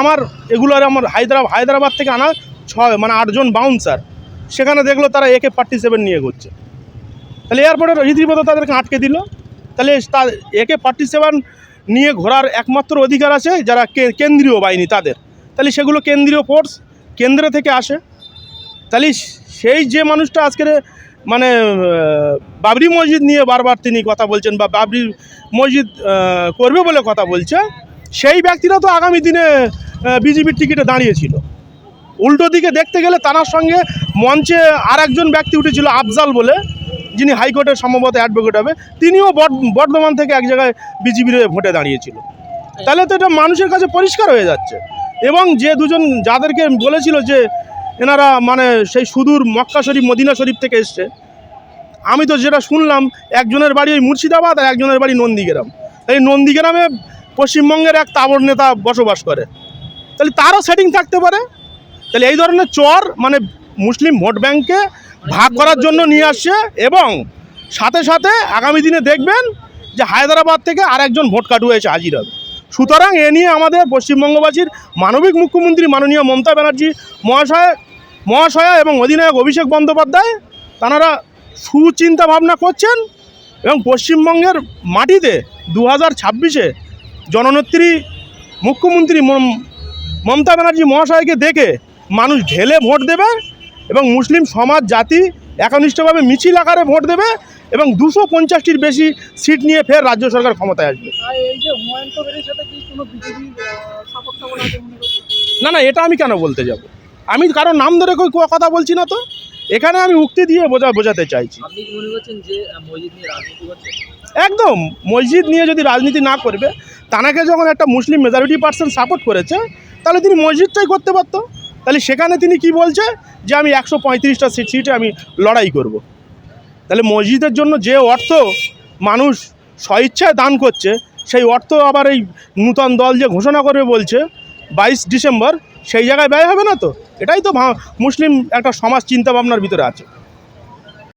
আমার এগুলোর আমার হায়দ্রাবাদ থেকে আনা 8 জন বাউন্সার, সেখানে দেখলো তারা AK-47 নিয়ে ঘুরছে। তাহলে এয়ারপোর্টে রীতিমতো তাদেরকে আটকে দিল। তাহলে AK-47 নিয়ে ঘোরার একমাত্র অধিকার আছে যারা কেন্দ্রীয় বাহিনী তাদের। তাহলে সেগুলো কেন্দ্রীয় ফোর্স, কেন্দ্র থেকে আসে। তাহলে সেই যে মানুষটা আজকের বাবরি মসজিদ নিয়ে বারবার তিনি কথা বলছেন বা বাবরি মসজিদ করবে বলে কথা বলছে, সেই ব্যক্তিরা তো আগামী দিনে বিজেপির টিকিটে দাঁড়িয়েছিল। উল্টো দিকে দেখতে গেলে তার সঙ্গে মঞ্চে আর একজন ব্যক্তি উঠেছিল আফজাল বলে, যিনি হাইকোর্টের সম্ভবত অ্যাডভোকেট হবে, তিনিও বর্ধমান থেকে এক জায়গায় বিজেপির ভোটে দাঁড়িয়েছিল। তাহলে তো এটা মানুষের কাছে পরিষ্কার হয়ে যাচ্ছে। এবং যে দুজন যাদেরকে বলেছিল যে এনারা সেই সুদূর মক্কা শরীফ মদিনা শরীফ থেকে এসছে, আমি তো যেটা শুনলাম একজনের বাড়ি ওই মুর্শিদাবাদ আর একজনের বাড়ি নন্দীগ্রাম। এই নন্দীগ্রামে পশ্চিমবঙ্গের এক তাবড় নেতা বসবাস করে, তাহলে তারও সেটিং থাকতে পারে। তাহলে এই ধরনের চর মুসলিম ভোট ব্যাংককে ভাগ করার জন্য নিয়ে আসছে। এবং সাথে সাথে আগামী দিনে দেখবেন যে হায়দ্রাবাদ থেকে আর একজন ভোট কাটুয়া এসে হাজির হবে। সুতরাং এ নিয়ে আমাদের পশ্চিমবঙ্গবাসীর মানবিক মুখ্যমন্ত্রী মাননীয় মমতা ব্যানার্জি মহাশয়া এবং অধিনায়ক অভিষেক বন্দ্যোপাধ্যায় তাঁরা সুচিন্তা ভাবনা করছেন এবং পশ্চিমবঙ্গের মাটিতে 2026-এ জননেত্রী মুখ্যমন্ত্রী মমতা ব্যানার্জি মহাশয়কে দেখে মানুষ ঢেলে ভোট দেবে এবং মুসলিম সমাজ জাতি একনিষ্ঠভাবে মিছিল আকারে ভোট দেবে এবং 250টির বেশি সিট নিয়ে ফের রাজ্য সরকার ক্ষমতায় আসবে। না, এটা আমি কেন বলতে যাব? আমি কারো নাম ধরে কথা বলছি না তো, এখানে আমি উক্তি দিয়ে বোঝাতে চাইছি। একদম মসজিদ নিয়ে যদি রাজনীতি না করবে, তানাকে যখন একটা মুসলিম মেজরিটি পার্সেন্ট সাপোর্ট করেছে, তাহলে তিনি মসজিদটাই করতে পারত। তাহলে সেখানে তিনি কি বলছে যে আমি 135টা সিটে আমি লড়াই করব। তাহলে মসজিদের জন্য যে অর্থ মানুষ স্বইচ্ছায় দান করছে, সেই অর্থ আবার এই নূতন দল যে ঘোষণা করবে বলছে 22 ডিসেম্বর, সেই জায়গায় ব্যয় হবে না তো? এটাই তো মুসলিম একটা সমাজ চিন্তাভাবনার ভিতরে আছে।